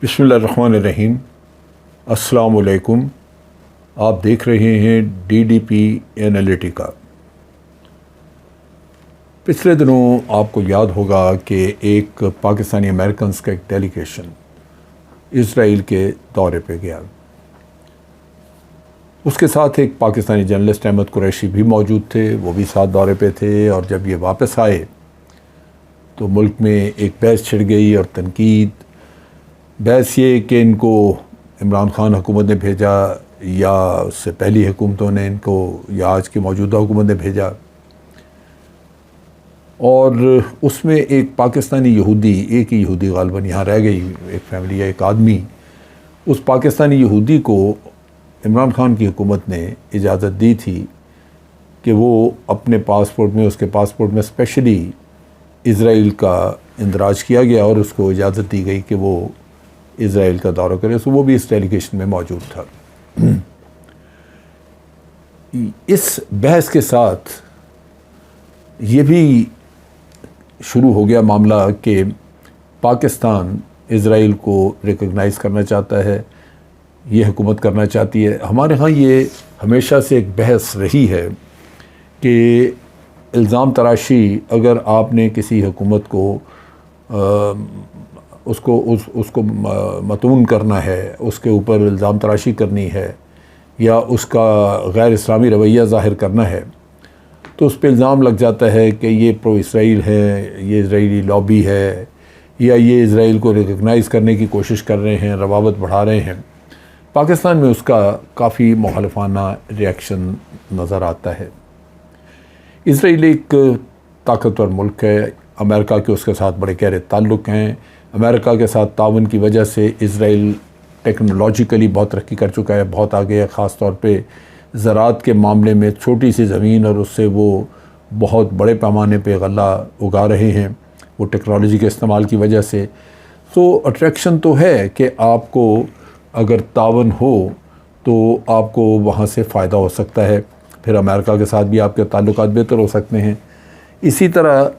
बिस्मिल्लाहिर्रहमानिर्रहीम। अस्सलाम वालेकुम। आप देख रहे हैं DDP एनालिटिका। पिछले दिनों आपको याद होगा कि एक पाकिस्तानी अमेरिकन्स का एक डेलीगेशन इसराइल के दौरे पे गया। उसके साथ एक पाकिस्तानी जर्नलिस्ट अहमद कुरैशी भी मौजूद थे, वो भी साथ दौरे पे थे। और जब ये वापस आए तो मुल्क में एक बहस छिड़ गई और तनकीद। बहस ये कि इनको इमरान खान हुकूमत ने भेजा या उससे पहली हुकूमतों ने इनको या आज की मौजूदा हुकूमत ने भेजा। और उसमें एक पाकिस्तानी यहूदी, एक ही यहूदी गालिबन यहाँ रह गई, एक फैमिली या एक आदमी, उस पाकिस्तानी यहूदी को इमरान खान की हुकूमत ने इजाज़त दी थी कि वो अपने पासपोर्ट में, उसके पासपोर्ट में स्पेशली इसराइल का इंदराज किया गया और उसको इजाज़त दी गई कि वो इसराइल का दौरा करे। सो वो भी इस डेलीगेशन में मौजूद था। इस बहस के साथ ये भी शुरू हो गया मामला कि पाकिस्तान इसराइल को रिकॉग्नाइज़ करना चाहता है, ये हुकूमत करना चाहती है। हमारे यहाँ ये हमेशा से एक बहस रही है कि इल्ज़ाम तराशी, अगर आपने किसी हुकूमत को उसको मतून करना है, उसके ऊपर इल्ज़ाम तराशी करनी है या उसका गैर इस्लामी रवैया ज़ाहिर करना है, तो उस पर इल्ज़ाम लग जाता है कि ये प्रो इसराइल है, ये इजरायली लॉबी है, या ये इसराइल को रिकॉग्नाइज़ करने की कोशिश कर रहे हैं, रवावत बढ़ा रहे हैं। पाकिस्तान में उसका काफ़ी मुखालिफाना रिएक्शन नज़र आता है। इसराइल एक ताकतवर मुल्क है, अमेरिका के उसके साथ बड़े गहरे ताल्लुक़ हैं। अमेरिका के साथ तावन की वजह से इसराइल टेक्नोलॉजिकली बहुत तरक्की कर चुका है, बहुत आगे है। ख़ास तौर पे ज़राअत के मामले में छोटी सी ज़मीन और उससे वो बहुत बड़े पैमाने पे गल्ला उगा रहे हैं, वो टेक्नोलॉजी के इस्तेमाल की वजह से। तो अट्रैक्शन तो है कि आपको अगर तावन हो तो आपको वहाँ से फ़ायदा हो सकता है, फिर अमेरिका के साथ भी आपके ताल्लुकात बेहतर हो सकते हैं। इसी तरह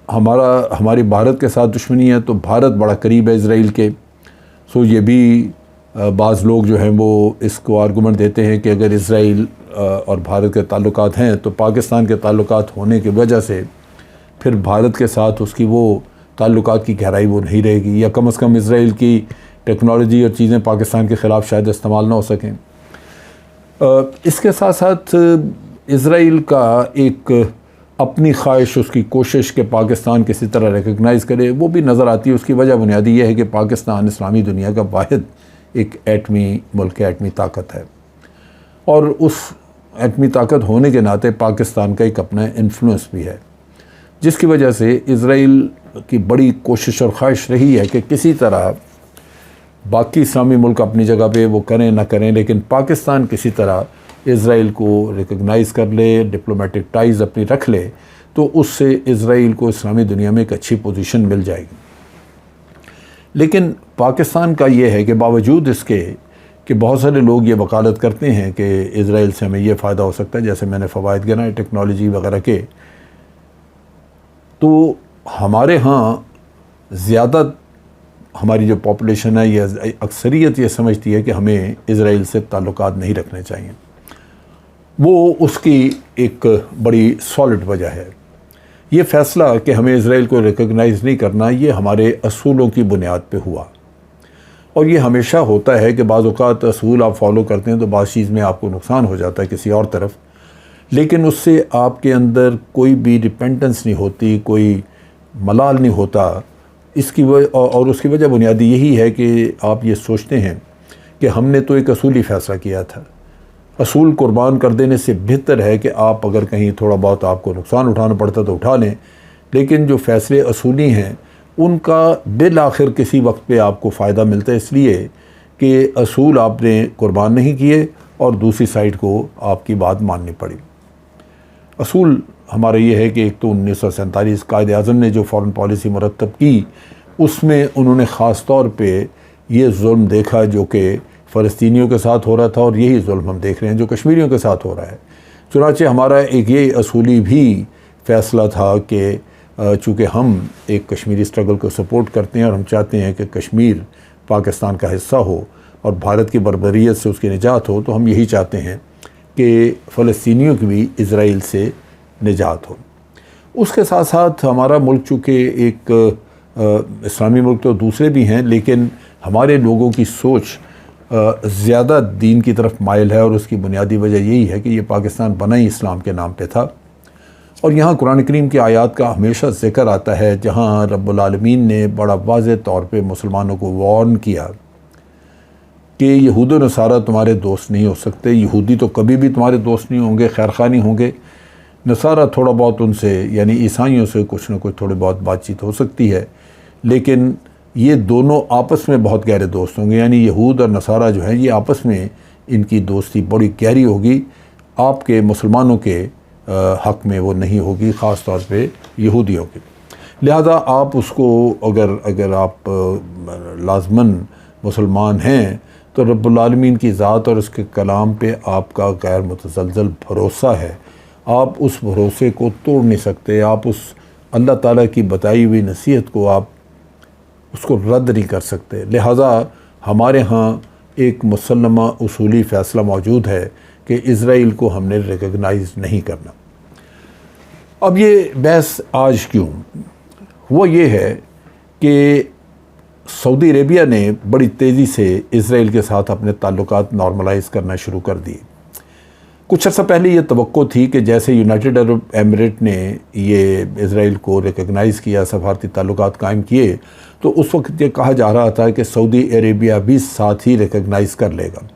हमारी भारत के साथ दुश्मनी है तो भारत बड़ा करीब है इसराइल के। सो ये भी बाज़ लोग जो हैं वो इसको आर्गूमेंट देते हैं कि अगर इसराइल और भारत के ताल्लुकात हैं तो पाकिस्तान के ताल्लुकात होने की वजह से फिर भारत के साथ उसकी वो ताल्लुकात की गहराई वो नहीं रहेगी, या कम से कम इसराइल की टेक्नोलॉजी और चीज़ें पाकिस्तान के ख़िलाफ़ शायद इस्तेमाल ना हो सकें। इसके साथ साथ इसराइल का एक अपनी ख्वाहिश, उसकी कोशिश कि पाकिस्तान किसी तरह रिकॉग्नाइज़ करे, वो भी नज़र आती है। उसकी वजह बुनियादी ये है कि पाकिस्तान इस्लामी दुनिया का वाहिद एक एटमी मुल्क है, एटमी ताकत है, और उस एटमी ताकत होने के नाते पाकिस्तान का एक अपना इन्फ्लुएंस भी है, जिसकी वजह से इसराइल की बड़ी कोशिश और ख्वाहिश रही है कि किसी तरह बाकी इस्लामी मुल्क अपनी जगह पे वो करें ना करें, लेकिन पाकिस्तान किसी तरह इसराइल को रिकॉग्नाइज़ कर ले, डिप्लोमेटिक टाइज़ अपनी रख ले, तो उससे इसराइल को इस्लामी दुनिया में एक अच्छी पोजीशन मिल जाएगी। लेकिन पाकिस्तान का ये है कि बावजूद इसके कि बहुत सारे लोग ये वकालत करते हैं कि इसराइल से हमें ये फ़ायदा हो सकता है, जैसे मैंने फ़वाइद गिनाए टेक्नोलॉजी वगैरह के, तो हमारे यहाँ ज़्यादा हमारी जो पॉपुलेशन है, ये अक्सरियत ये समझती है कि हमें इसराइल से ताल्लुकात नहीं रखने चाहिए। वो उसकी एक बड़ी सॉलिड वजह है। ये फ़ैसला कि हमें इसराइल को रिकॉग्नाइज़ नहीं करना, ये हमारे असूलों की बुनियाद पे हुआ। और ये हमेशा होता है कि बाज़ औक़ात असूल आप फॉलो करते हैं तो बाज़ चीज़ में आपको नुकसान हो जाता है किसी और तरफ, लेकिन उससे आपके अंदर कोई भी रिपेंटेंस नहीं होती, कोई मलाल नहीं होता। इसकी वजह और उसकी वजह बुनियादी यही है कि आप ये सोचते हैं कि हमने तो एक असूली फ़ैसला किया था। असूल कुर्बान कर देने से बेहतर है कि आप अगर कहीं थोड़ा बहुत आपको नुकसान उठाना पड़ता तो उठा लें, लेकिन जो फ़ैसले असूली हैं उनका बिल आखिर किसी वक्त पे आपको फ़ायदा मिलता है, इसलिए कि असूल आपने कुर्बान नहीं किए और दूसरी साइड को आपकी बात माननी पड़ी। असूल हमारा ये है कि एक तो 1947 कायद आज़म ने जो फ़ॉरेन पॉलिसी मुरतब की, उसमें उन्होंने ख़ास तौर पे ये जुल्म देखा जो कि फ़लस्तीनियों के साथ हो रहा था, और यही जुल्म हम देख रहे हैं जो कश्मीरियों के साथ हो रहा है। चुनांचे हमारा एक ये असूली भी फ़ैसला था कि चूँकि हम एक कश्मीरी स्ट्रगल को सपोर्ट करते हैं और हम चाहते हैं कि कश्मीर पाकिस्तान का हिस्सा हो और भारत की बर्बरियत से उसकी निजात हो, तो हम यही चाहते हैं कि फ़लस्तीनियों की भी इज़राइल से निजात हो। उसके साथ साथ हमारा मुल्क चूँकि एक इस्लामी मुल्क तो दूसरे भी हैं, लेकिन हमारे लोगों की सोच ज़्यादा दीन की तरफ माइल है, और उसकी बुनियादी वजह यही है कि ये पाकिस्तान बना ही इस्लाम के नाम पे था। और यहाँ कुरान करीम की आयत का हमेशा ज़िक्र आता है जहाँ रब्बुल आलमीन ने बड़ा वाज़ेह तौर पे मुसलमानों को वार्न किया कि यहूद व नसारा तुम्हारे दोस्त नहीं हो सकते। यहूदी तो कभी भी तुम्हारे दोस्त नहीं होंगे, खैरख़्वाह नहीं होंगे। नसारा थोड़ा बहुत उनसे यानी ईसाइयों से कुछ न कुछ थोड़ी बहुत बातचीत हो सकती है, लेकिन ये दोनों आपस में बहुत गहरे दोस्त होंगे। यानी यहूद और नसारा जो है ये आपस में इनकी दोस्ती बड़ी गहरी होगी। आपके मुसलमानों के हक़ में वो नहीं होगी, ख़ास तौर पे यहूदियों के। लिहाजा आप उसको अगर आप लाज़मन मुसलमान हैं तो रब्बुल आलमीन की ज़ात और उसके कलाम पे आपका गैर मुतज़लज़ल भरोसा है। आप उस भरोसे को तोड़ नहीं सकते। आप उस अल्लाह ताला की बताई हुई नसीहत को आप उसको रद्द नहीं कर सकते। लिहाजा हमारे यहाँ एक मुसल्लमा उसूली फ़ैसला मौजूद है कि इज़राइल को हमने रिकॉग्नाइज़ नहीं करना। अब ये बहस आज क्यों? वो ये है कि सऊदी अरेबिया ने बड़ी तेज़ी से इज़राइल के साथ अपने ताल्लुकात नॉर्मलाइज़ करना शुरू कर दिए। कुछ अर्सा पहले ये तवक्को थी कि जैसे यूनाइटेड अरब एमिरेट ने ये इज़राइल को रिकॉग्नाइज़ किया, सफारती ताल्लुकात कायम किए, तो उस वक्त ये कहा जा रहा था कि सऊदी अरेबिया भी साथ ही रिकॉग्नाइज़ कर लेगा।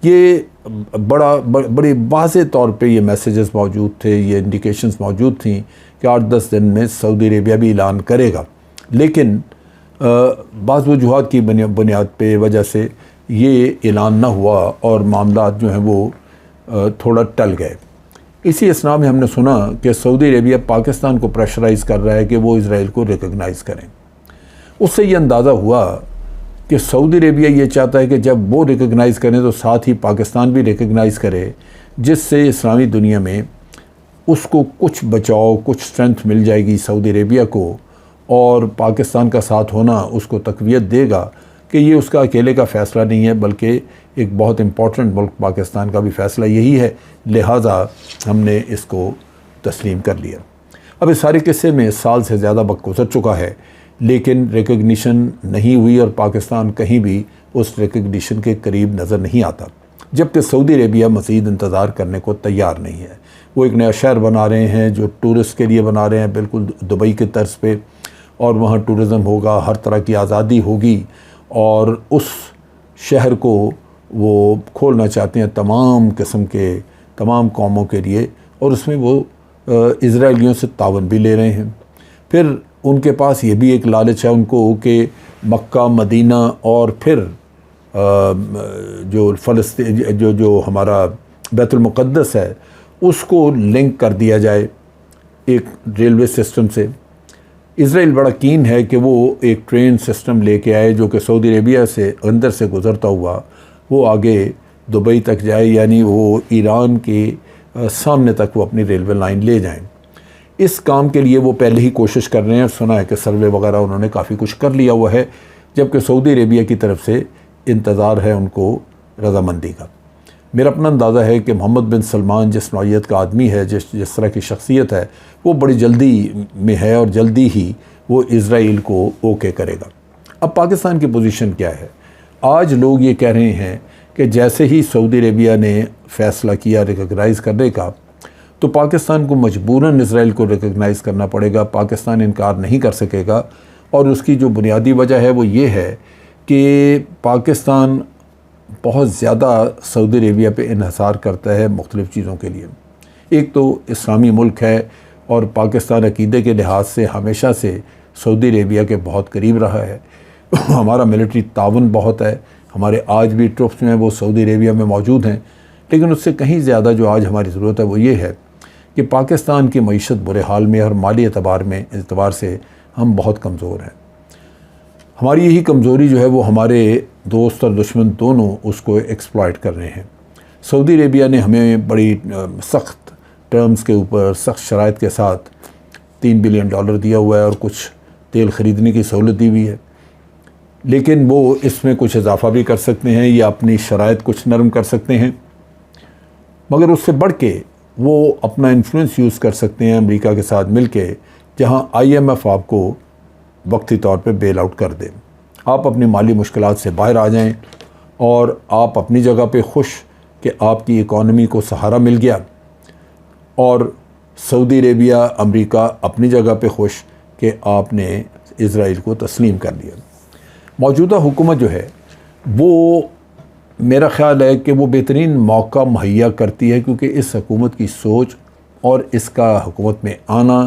ये बड़ी वाज़ेह तौर पे ये मैसेजेस मौजूद थे, ये इंडिकेशंस मौजूद थी कि 8-10 दिन में सऊदी अरेबिया भी ऐलान करेगा। लेकिन बाज़ वजूहात की बुनियाद पे वजह से ये ऐलान ना हुआ और मामला जो हैं वो थोड़ा टल गए। इसी असना में हमने सुना कि सऊदी अरेबिया पाकिस्तान को प्रेशराइज़ कर रहा है कि वो इज़राइल को रिकॉग्नाइज़ करें। उससे ये अंदाज़ा हुआ कि सऊदी अरेबिया ये चाहता है कि जब वो रिकॉग्नाइज़ करें तो साथ ही पाकिस्तान भी रिकॉग्नाइज़ करे, जिससे इस्लामी दुनिया में उसको कुछ बचाव, कुछ स्ट्रेंथ मिल जाएगी सऊदी अरेबिया को, और पाकिस्तान का साथ होना उसको तक़वियत देगा कि ये उसका अकेले का फ़ैसला नहीं है, बल्कि एक बहुत इम्पॉर्टेंट मुल्क पाकिस्तान का भी फ़ैसला यही है। लिहाजा हमने इसको तस्लीम कर लिया। अब इस सारे किस्से में साल से ज़्यादा वक्त गुज़र चुका है, लेकिन रिकॉग्निशन नहीं हुई और पाकिस्तान कहीं भी उस रिकॉग्निशन के करीब नज़र नहीं आता, जबकि सऊदी अरेबिया मज़ीद इंतज़ार करने को तैयार नहीं है। वो एक नया शहर बना रहे हैं जो टूरिस्ट के लिए बना रहे हैं, बिल्कुल दुबई के तर्ज पे, और वहाँ टूरिज़म होगा, हर तरह की आज़ादी होगी, और उस शहर को वो खोलना चाहते हैं तमाम किस्म के तमाम कौमों के लिए, और उसमें वो इज़राइलियों से तावन भी ले रहे हैं। फिर उनके पास ये भी एक लालच है उनको कि मक्का, मदीना और फिर जो फ़लस्तीन जो हमारा बैतुल मुक़द्दस है उसको लिंक कर दिया जाए एक रेलवे सिस्टम से। इज़राइल बड़ा कीन है कि वो एक ट्रेन सिस्टम लेके आए जो कि सऊदी अरेबिया से अंदर से गुज़रता हुआ वो आगे दुबई तक जाए, यानी वो ईरान के सामने तक वो अपनी रेलवे लाइन ले जाएं। इस काम के लिए वो पहले ही कोशिश कर रहे हैं। सुना है कि सर्वे वगैरह उन्होंने काफ़ी कुछ कर लिया हुआ है, जबकि सऊदी अरेबिया की तरफ से इंतज़ार है उनको रज़ामंदी का। मेरा अपना अंदाज़ा है कि मोहम्मद बिन सलमान जिस नौइयत का आदमी है, जिस तरह की शख्सियत है, वो बड़ी जल्दी में है और जल्दी ही वो इज़राइल को ओके करेगा। अब पाकिस्तान की पोजीशन क्या है? आज लोग ये कह रहे हैं कि जैसे ही सऊदी अरेबिया ने फ़ैसला किया रिकॉग्नाइज़ करने का, तो पाकिस्तान को मजबूरन इज़राइल को रिकॉग्नाइज़ करना पड़ेगा। पाकिस्तान इनकार नहीं कर सकेगा, और उसकी जो बुनियादी वजह है वो ये है कि पाकिस्तान बहुत ज़्यादा सऊदी अरेबिया पे इन्हिसार करता है मुख्तलिफ़ चीज़ों के लिए। एक तो इस्लामी मुल्क है, और पाकिस्तान अक़ीदे के लिहाज से हमेशा से सऊदी अरेबिया के बहुत करीब रहा है। हमारा मिलिट्री ताउन बहुत है, हमारे आज भी ट्रुप्स में वो सऊदी अरेबिया में मौजूद हैं। लेकिन उससे कहीं ज़्यादा जो आज हमारी ज़रूरत है वो ये है कि पाकिस्तान की मईशत बुरे हाल में और माली एतबार से हम बहुत कमज़ोर हैं। हमारी यही कमज़ोरी जो है वो हमारे दोस्त और दुश्मन दोनों उसको एक्सप्लॉइट कर रहे हैं। सऊदी अरेबिया ने हमें बड़ी सख्त टर्म्स के ऊपर, सख्त शराइत के साथ $3 बिलियन दिया हुआ है, और कुछ तेल ख़रीदने की सहूलत दी हुई है। लेकिन वो इसमें कुछ इजाफा भी कर सकते हैं या अपनी शराइत कुछ नरम कर सकते हैं, मगर उससे बढ़ के वो अपना इन्फ्लुएंस यूज़ कर सकते हैं अमेरिका के साथ मिलके, जहां IMF आपको वक्ती तौर पे बेल आउट कर दे। आप अपनी माली मुश्किलात से बाहर आ जाएं और आप अपनी जगह पे खुश कि आपकी इकॉनमी को सहारा मिल गया, और सऊदी अरेबिया अमेरिका अपनी जगह पे खुश कि आपने इज़राइल को तस्लीम कर लिया। मौजूदा हुकूमत जो है वो, मेरा ख़्याल है कि वो बेहतरीन मौका मुहैया करती है, क्योंकि इस हुकूमत की सोच और इसका हुकूमत में आना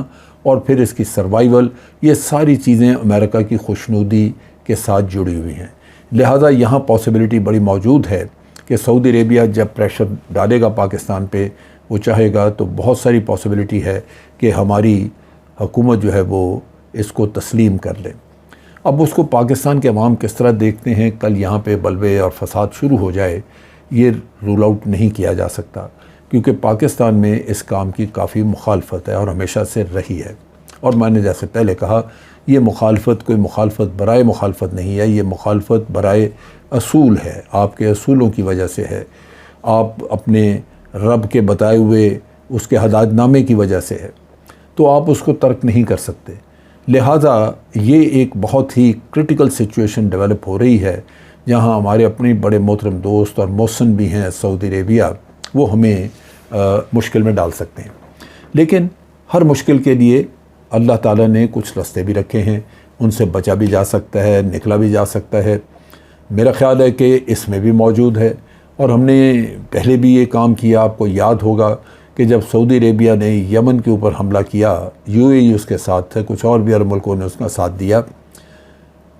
और फिर इसकी सर्वाइवल, ये सारी चीज़ें अमेरिका की खुशनुदी के साथ जुड़ी हुई हैं। लिहाजा यहाँ पॉसिबिलिटी बड़ी मौजूद है कि सऊदी अरेबिया जब प्रेशर डालेगा पाकिस्तान पे, वो चाहेगा तो बहुत सारी पॉसिबिलिटी है कि हमारी हुकूमत जो है वो इसको तस्लीम कर ले। अब उसको पाकिस्तान के अवाम किस तरह देखते हैं, कल यहाँ पे बलवे और फसाद शुरू हो जाए, ये रूल आउट नहीं किया जा सकता, क्योंकि पाकिस्तान में इस काम की काफ़ी मुखालफत है और हमेशा से रही है। और मैंने जैसे पहले कहा, ये मुखालफत कोई मुखालफत बराए मुखालफत नहीं है, ये मुखालफत बराए असूल है, आपके असूलों की वजह से है, आप अपने रब के बताए हुए उसके हदायतनामे की वजह से है, तो आप उसको तर्क नहीं कर सकते। लिहाजा ये एक बहुत ही क्रिटिकल सिचुएशन डेवलप हो रही है, जहां हमारे अपने बड़े मोहतरम दोस्त और मौसन भी हैं सऊदी अरेबिया, वो हमें मुश्किल में डाल सकते हैं। लेकिन हर मुश्किल के लिए अल्लाह ताला ने कुछ रास्ते भी रखे हैं, उनसे बचा भी जा सकता है, निकला भी जा सकता है। मेरा ख़्याल है कि इसमें भी मौजूद है, और हमने पहले भी ये काम किया। आपको याद होगा कि जब सऊदी अरेबिया ने यमन के ऊपर हमला किया, UAE उसके साथ थे, कुछ और भी अरब मुल्कों ने उसका साथ दिया।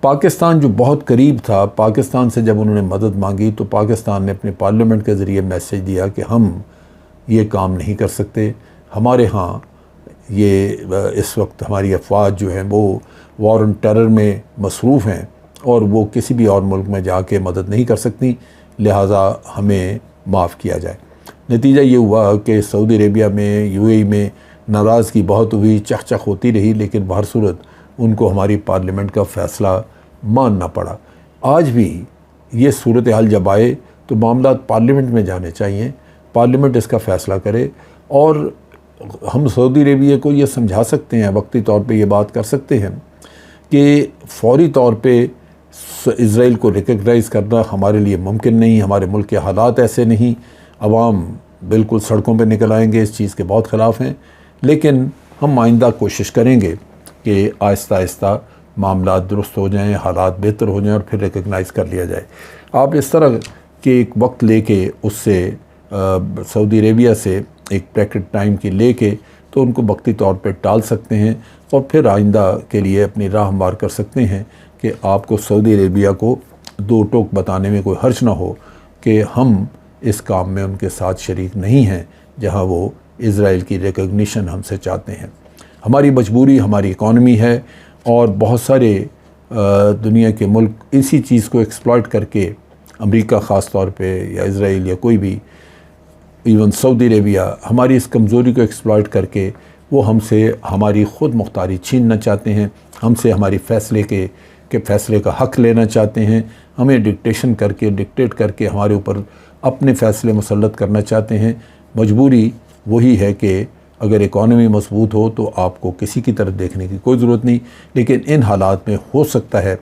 पाकिस्तान जो बहुत करीब था, पाकिस्तान से जब उन्होंने मदद मांगी तो पाकिस्तान ने अपने पार्लियामेंट के ज़रिए मैसेज दिया कि हम ये काम नहीं कर सकते, हमारे यहाँ ये इस वक्त हमारी अफवाज जो हैं वो वॉर ऑन टेरर में मसरूफ़ हैं और वो किसी भी और मुल्क में जाके मदद नहीं कर सकती, लिहाजा हमें माफ़ किया जाए। नतीजा ये हुआ कि सऊदी अरेबिया में, UAE में नाराज़गी बहुत हुई, चकचक होती रही, लेकिन बहर सूरत उनको हमारी पार्लियामेंट का फ़ैसला मानना पड़ा। आज भी ये सूरत हाल जब आए तो मामला पार्लियामेंट में जाने चाहिए, पार्लियामेंट इसका फ़ैसला करे, और हम सऊदी अरेबिया को ये समझा सकते हैं, वक्ती तौर पे ये बात कर सकते हैं कि फ़ौरी तौर पे इज़राइल को रिकग्नाइज़ करना हमारे लिए मुमकिन नहीं, हमारे मुल्क के हालात ऐसे नहीं, अवाम बिल्कुल सड़कों पे निकल आएंगे, इस चीज़ के बहुत ख़िलाफ़ हैं। लेकिन हम आइंदा कोशिश करेंगे कि आहिस्ता आहिस्ता मामला दुरुस्त हो जाएं, हालात बेहतर हो जाएं और फिर रिकग्नाइज़ कर लिया जाए। आप इस तरह के एक वक्त लेके उससे सऊदी अरेबिया से एक ब्रैकेट टाइम की लेके तो उनको वक्ती तौर पे टाल सकते हैं, और फिर आइंदा के लिए अपनी राह हमवार कर सकते हैं कि आपको सऊदी अरेबिया को दो टोक बताने में कोई हर्ज ना हो कि हम इस काम में उनके साथ शरीक नहीं हैं, जहां वो इज़राइल की रिकग्निशन हमसे चाहते हैं। हमारी मजबूरी हमारी इकॉनमी है, और बहुत सारे दुनिया के मुल्क इसी चीज़ को एक्सप्लॉइट करके, अमेरिका ख़ास तौर पे या इज़राइल या कोई भी, इवन सऊदी अरेबिया, हमारी इस कमज़ोरी को एक्सप्लॉइट करके वो हमसे हमारी ख़ुद मुख्तारी छीनना चाहते हैं, हमसे हमारी फ़ैसले का हक़ लेना चाहते हैं, हमें डिक्टेट करके हमारे ऊपर अपने फ़ैसले मुसल्लत करना चाहते हैं। मजबूरी वही है कि अगर इकॉनमी मजबूत हो तो आपको किसी की तरफ देखने की कोई ज़रूरत नहीं, लेकिन इन हालात में हो सकता है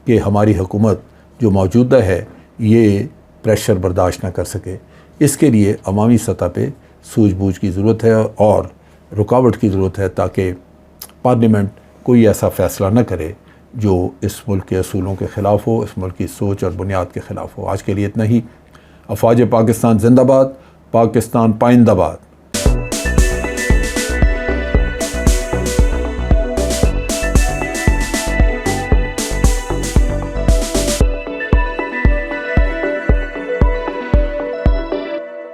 कि हमारी हुकूमत जो मौजूदा है ये प्रेशर बर्दाश्त ना कर सके। इसके लिए अवामी सतह पे सूझबूझ की ज़रूरत है और रुकावट की ज़रूरत है, ताकि पार्लियामेंट कोई ऐसा फ़ैसला न करे जो इस मुल्क के असूलों के ख़िलाफ़ हो, इस मुल्क की सोच और बुनियाद के ख़िलाफ़ हो। आज के लिए इतना ही। अफ़वाज पाकिस्तान ज़िंदाबाद, पाकिस्तान पाइंदाबाद।